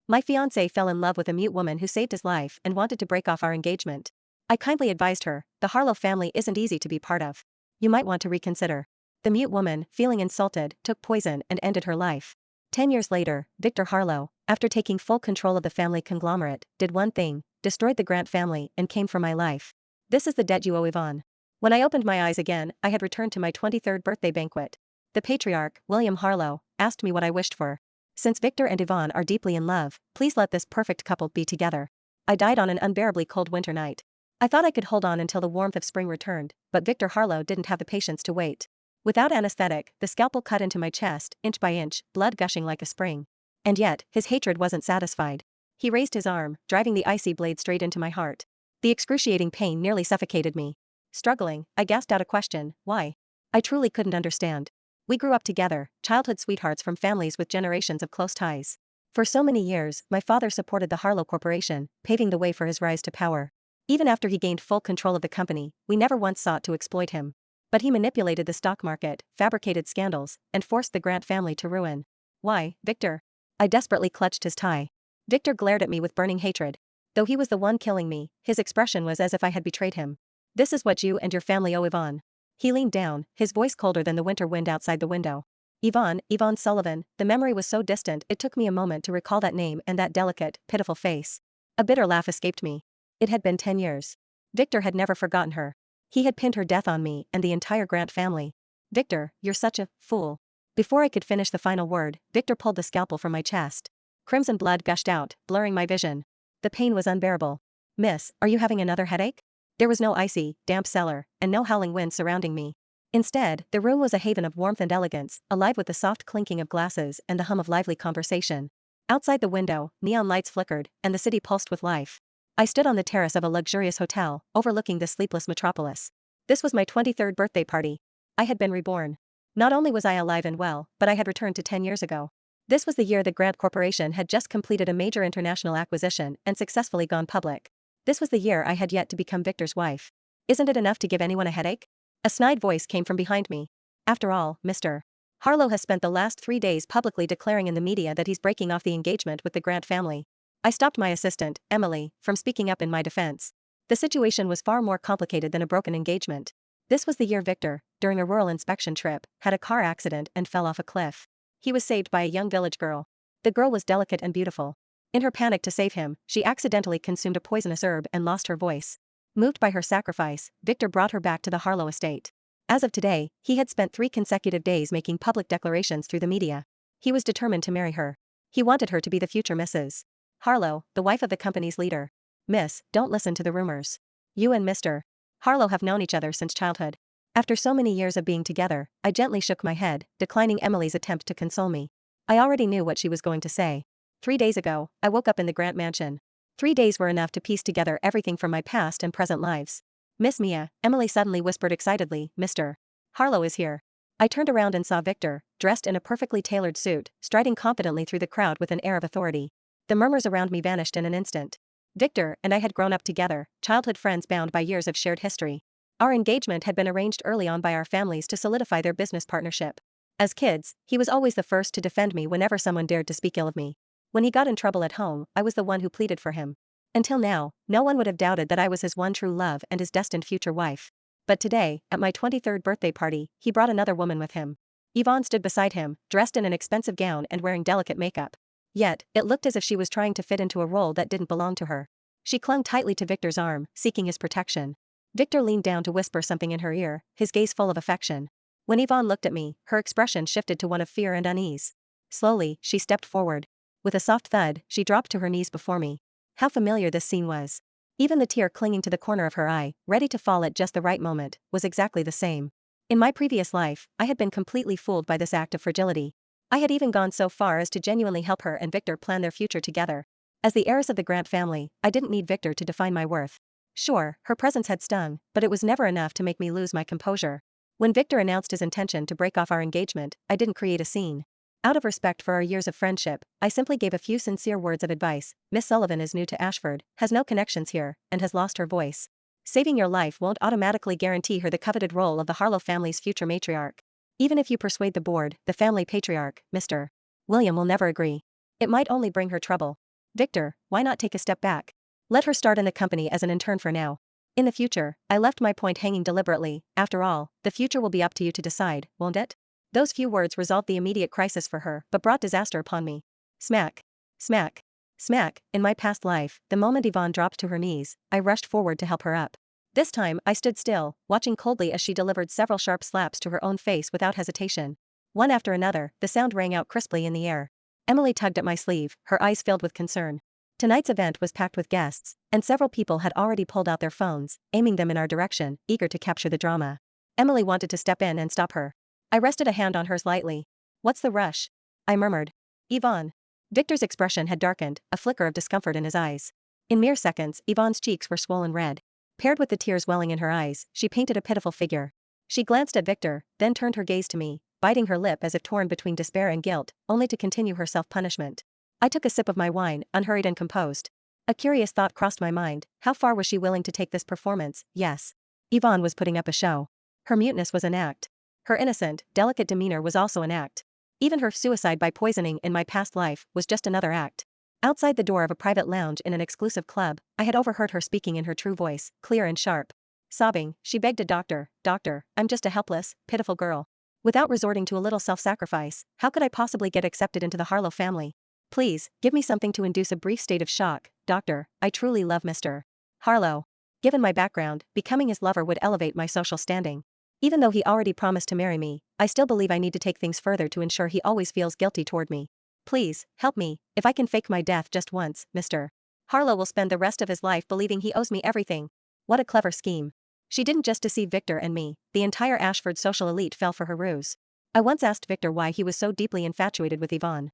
My fiancé fell in love with a mute woman who saved his life and wanted to break off our engagement. I kindly advised her, the Harlow family isn't easy to be part of. You might want to reconsider. The mute woman, feeling insulted, took poison and ended her life. 10 years later, Victor Harlow, after taking full control of the family conglomerate, did one thing, destroyed the Grant family and came for my life. This is the debt you owe Yvonne. When I opened my eyes again, I had returned to my 23rd birthday banquet. The patriarch, William Harlow, asked me what I wished for. Since Victor and Yvonne are deeply in love, please let this perfect couple be together. I died on an unbearably cold winter night. I thought I could hold on until the warmth of spring returned, but Victor Harlow didn't have the patience to wait. Without anesthetic, the scalpel cut into my chest, inch by inch, blood gushing like a spring. And yet, his hatred wasn't satisfied. He raised his arm, driving the icy blade straight into my heart. The excruciating pain nearly suffocated me. Struggling, I gasped out a question, why? I truly couldn't understand. We grew up together, childhood sweethearts from families with generations of close ties. For so many years, my father supported the Harlow Corporation, paving the way for his rise to power. Even after he gained full control of the company, we never once sought to exploit him. But he manipulated the stock market, fabricated scandals, and forced the Grant family to ruin. Why, Victor? I desperately clutched his tie. Victor glared at me with burning hatred. Though he was the one killing me, his expression was as if I had betrayed him. This is what you and your family owe Yvonne. He leaned down, his voice colder than the winter wind outside the window. Yvonne Sullivan, the memory was so distant it took me a moment to recall that name and that delicate, pitiful face. A bitter laugh escaped me. It had been 10 years. Victor had never forgotten her. He had pinned her death on me and the entire Grant family. Victor, you're such a fool. Before I could finish the final word, Victor pulled the scalpel from my chest. Crimson blood gushed out, blurring my vision. The pain was unbearable. Miss, are you having another headache? There was no icy, damp cellar, and no howling wind surrounding me. Instead, the room was a haven of warmth and elegance, alive with the soft clinking of glasses and the hum of lively conversation. Outside the window, neon lights flickered, and the city pulsed with life. I stood on the terrace of a luxurious hotel, overlooking the sleepless metropolis. This was my 23rd birthday party. I had been reborn. Not only was I alive and well, but I had returned to 10 years ago. This was the year the Grant Corporation had just completed a major international acquisition and successfully gone public. This was the year I had yet to become Victor's wife. Isn't it enough to give anyone a headache? A snide voice came from behind me. After all, Mr. Harlow has spent the last 3 days publicly declaring in the media that he's breaking off the engagement with the Grant family. I stopped my assistant, Emily, from speaking up in my defense. The situation was far more complicated than a broken engagement. This was the year Victor, during a rural inspection trip, had a car accident and fell off a cliff. He was saved by a young village girl. The girl was delicate and beautiful. In her panic to save him, she accidentally consumed a poisonous herb and lost her voice. Moved by her sacrifice, Victor brought her back to the Harlow estate. As of today, he had spent 3 consecutive days making public declarations through the media. He was determined to marry her. He wanted her to be the future Mrs. Harlow, the wife of the company's leader. Miss, don't listen to the rumors. You and Mr. Harlow have known each other since childhood. After so many years of being together, I gently shook my head, declining Emily's attempt to console me. I already knew what she was going to say. 3 days ago, I woke up in the Grant mansion. 3 days were enough to piece together everything from my past and present lives. Miss Mia, Emily suddenly whispered excitedly, Mr. Harlow is here. I turned around and saw Victor, dressed in a perfectly tailored suit, striding confidently through the crowd with an air of authority. The murmurs around me vanished in an instant. Victor and I had grown up together, childhood friends bound by years of shared history. Our engagement had been arranged early on by our families to solidify their business partnership. As kids, he was always the first to defend me whenever someone dared to speak ill of me. When he got in trouble at home, I was the one who pleaded for him. Until now, no one would have doubted that I was his one true love and his destined future wife. But today, at my 23rd birthday party, he brought another woman with him. Yvonne stood beside him, dressed in an expensive gown and wearing delicate makeup. Yet, it looked as if she was trying to fit into a role that didn't belong to her. She clung tightly to Victor's arm, seeking his protection. Victor leaned down to whisper something in her ear, his gaze full of affection. When Yvonne looked at me, her expression shifted to one of fear and unease. Slowly, she stepped forward. With a soft thud, she dropped to her knees before me. How familiar this scene was. Even the tear clinging to the corner of her eye, ready to fall at just the right moment, was exactly the same. In my previous life, I had been completely fooled by this act of fragility. I had even gone so far as to genuinely help her and Victor plan their future together. As the heiress of the Grant family, I didn't need Victor to define my worth. Sure, her presence had stung, but it was never enough to make me lose my composure. When Victor announced his intention to break off our engagement, I didn't create a scene. Out of respect for our years of friendship, I simply gave a few sincere words of advice. Miss Sullivan is new to Ashford, has no connections here, and has lost her voice. Saving your life won't automatically guarantee her the coveted role of the Harlow family's future matriarch. Even if you persuade the board, the family patriarch, Mr. William will never agree. It might only bring her trouble. Victor, why not take a step back? Let her start in the company as an intern for now. In the future, I left my point hanging deliberately. After all, the future will be up to you to decide, won't it? Those few words resolved the immediate crisis for her but brought disaster upon me. Smack. Smack. Smack. In my past life, the moment Yvonne dropped to her knees, I rushed forward to help her up. This time, I stood still, watching coldly as she delivered several sharp slaps to her own face without hesitation. One after another, the sound rang out crisply in the air. Emily tugged at my sleeve, her eyes filled with concern. Tonight's event was packed with guests, and several people had already pulled out their phones, aiming them in our direction, eager to capture the drama. Emily wanted to step in and stop her. I rested a hand on hers lightly. What's the rush? I murmured. Yvonne. Victor's expression had darkened, a flicker of discomfort in his eyes. In mere seconds, Yvonne's cheeks were swollen red. Paired with the tears welling in her eyes, she painted a pitiful figure. She glanced at Victor, then turned her gaze to me, biting her lip as if torn between despair and guilt, only to continue her self-punishment. I took a sip of my wine, unhurried and composed. A curious thought crossed my mind. How far was she willing to take this performance? Yes. Yvonne was putting up a show. Her muteness was an act. Her innocent, delicate demeanor was also an act. Even her suicide by poisoning in my past life was just another act. Outside the door of a private lounge in an exclusive club, I had overheard her speaking in her true voice, clear and sharp. Sobbing, she begged a doctor, "Doctor, I'm just a helpless, pitiful girl. Without resorting to a little self-sacrifice, how could I possibly get accepted into the Harlow family? Please, give me something to induce a brief state of shock, doctor. I truly love Mr. Harlow. Given my background, becoming his lover would elevate my social standing. Even though he already promised to marry me, I still believe I need to take things further to ensure he always feels guilty toward me. Please, help me. If I can fake my death just once, Mr. Harlow will spend the rest of his life believing he owes me everything." What a clever scheme. She didn't just deceive Victor and me, the entire Ashford social elite fell for her ruse. I once asked Victor why he was so deeply infatuated with Yvonne.